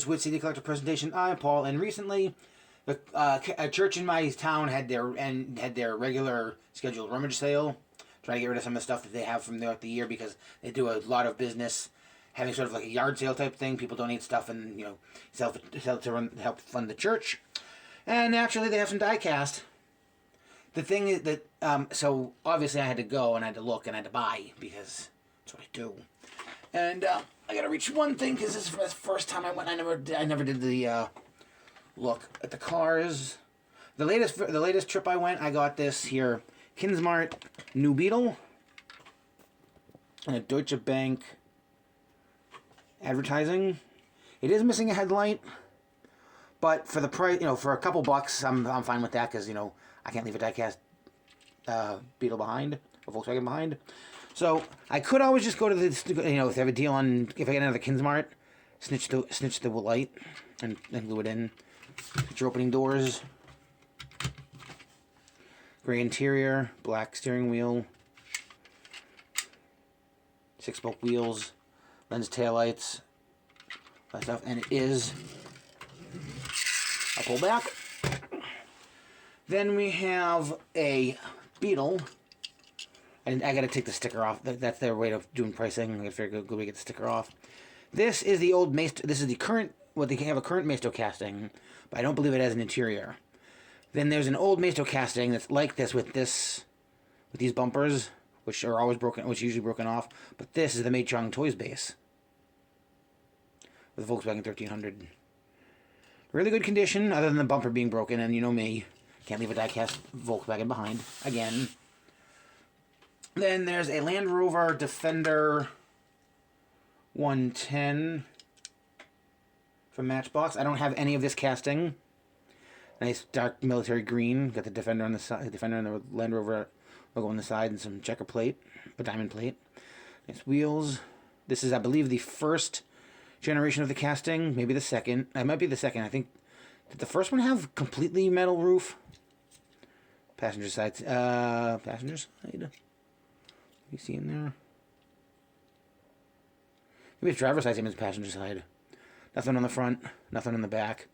Collectors with CD Collector Presentation. I'm Paul, and recently, a church in my town had their regular scheduled rummage sale. Trying to get rid of some of the stuff that they have from throughout the year because they do a lot of business, having sort of like a yard sale type thing. People donate stuff and sell to help fund the church. And naturally, they have some diecast. The thing is that so obviously I had to go and I had to look and I had to buy because that's what I do. And I gotta reach one thing because this is the first time I went. I never did the look at the cars. The latest trip I went, I got this here Kinsmart New Beetle and a Deutsche Bank advertising. It is missing a headlight, but for the price, for a couple bucks, I'm fine with that because I can't leave a diecast Beetle behind, a Volkswagen behind. So I could always just go to the, if they have a deal on, if I get another Kinsmart, snitch the light and glue it in. Get your opening doors. Gray interior, black steering wheel, 6-spoke wheels, lens taillights, that stuff, and it is a pullback. Then we have a Beetle. And I gotta take the sticker off. That's their way of doing pricing. I gotta figure out a good way to get the sticker off. This is the old Maisto. This is the current, what they have a current Maisto casting, but I don't believe it has an interior. Then there's an old Maisto casting that's like this with these bumpers, which are always broken, which are usually broken off. But this is the Mei Chong Toys base with the Volkswagen 1300. Really good condition, other than the bumper being broken. And you know me, can't leave a diecast Volkswagen behind again. Then there's a Land Rover Defender 110 from Matchbox. I don't have any of this casting. Nice dark military green. Got the Defender on the side, the Defender and the Land Rover logo on the side, and some checker plate, a diamond plate. Nice wheels. This is, I believe, the first generation of the casting. Maybe the second. It might be the second. I think. Did the first one have completely metal roof? Passenger side. Passenger side. You see in there? Maybe it's driver's side, same as passenger side. Nothing on the front, nothing on the back.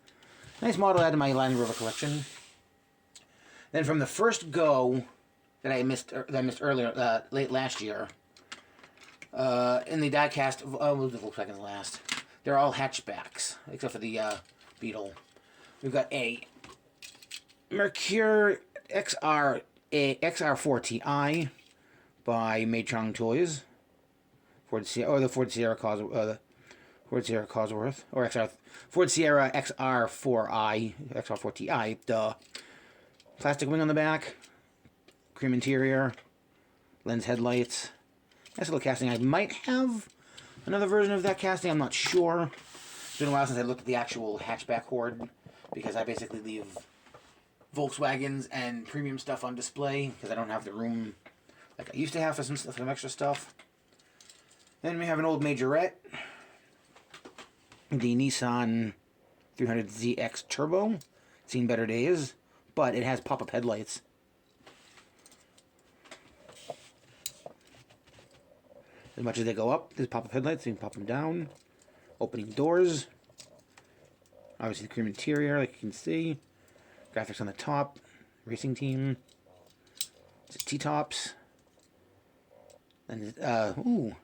Nice model out of my Land Rover collection. Then from the first go that I missed earlier, late last year, in the diecast, the Volkswagen's last. They're all hatchbacks except for the Beetle. We've got a Mercure XR4Ti. By Mei Chong Toys, Ford Sierra Cosworth, or Ford Sierra XR4Ti, duh. Plastic wing on the back, cream interior, lens headlights. Nice little casting. I might have another version of that casting. I'm not sure. It's been a while since I looked at the actual hatchback horde because I basically leave Volkswagens and premium stuff on display because I don't have the room like I used to have for some extra stuff. Then we have an old Majorette, the Nissan 300ZX Turbo. Seen better days, but it has pop-up headlights. As much as they go up, there's pop-up headlights, so you can pop them down. Opening doors. Obviously the cream interior, like you can see. Graphics on the top. Racing team. T-tops. And the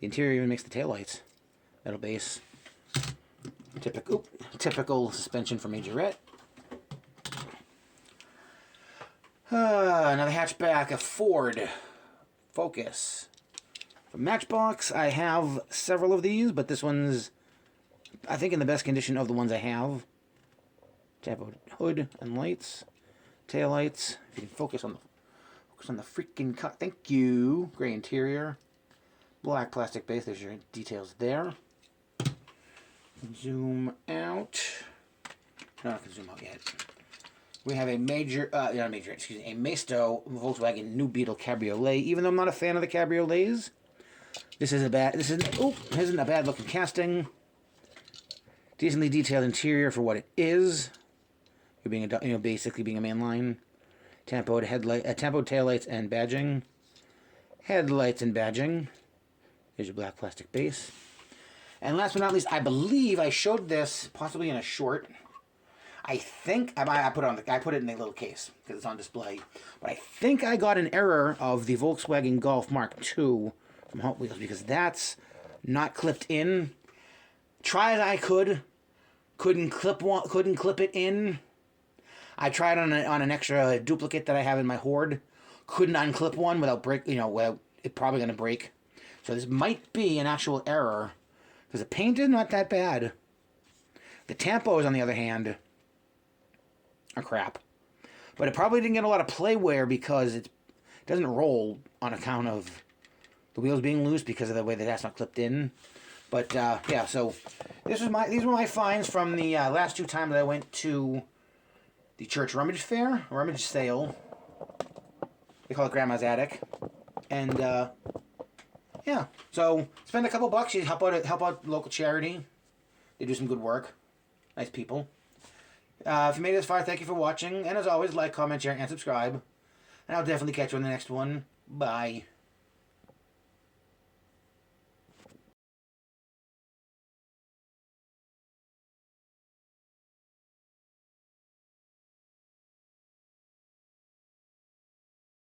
interior even makes the taillights. Metal base. Typical suspension for Majorette. Another hatchback, a Ford Focus. From Matchbox, I have several of these, but this one's, I think, in the best condition of the ones I have. Tab hood and lights. Taillights. If you can focus on the freaking cut. Thank you. Gray interior. Black plastic base. There's your details there. Zoom out. No, I can zoom out yet. We have a a Maisto Volkswagen New Beetle Cabriolet. Even though I'm not a fan of the cabriolets, this isn't a bad looking casting. Decently detailed interior for what it is. Basically being a mainline. Tempoed taillights and badging. Headlights and badging. Here's your black plastic base. And last but not least, I believe I showed this possibly in a short. I think I put it in a little case because it's on display. But I think I got an error of the Volkswagen Golf Mark II from Hot Wheels because that's not clipped in. Try as I couldn't clip it in. I tried on an extra duplicate that I have in my hoard. Couldn't unclip one without without it probably gonna break. So this might be an actual error because the paint is not that bad. The tampos, on the other hand, are crap. But it probably didn't get a lot of play wear because it doesn't roll on account of the wheels being loose because of the way that that's not clipped in. But yeah, so these were my finds from the last 2 times that I went to the church rummage sale. They call it Grandma's Attic. And yeah, so spend a couple bucks. You help out local charity. They do some good work. Nice people. If you made it this far, thank you for watching. And as always, like, comment, share, and subscribe. And I'll definitely catch you on the next one. Bye.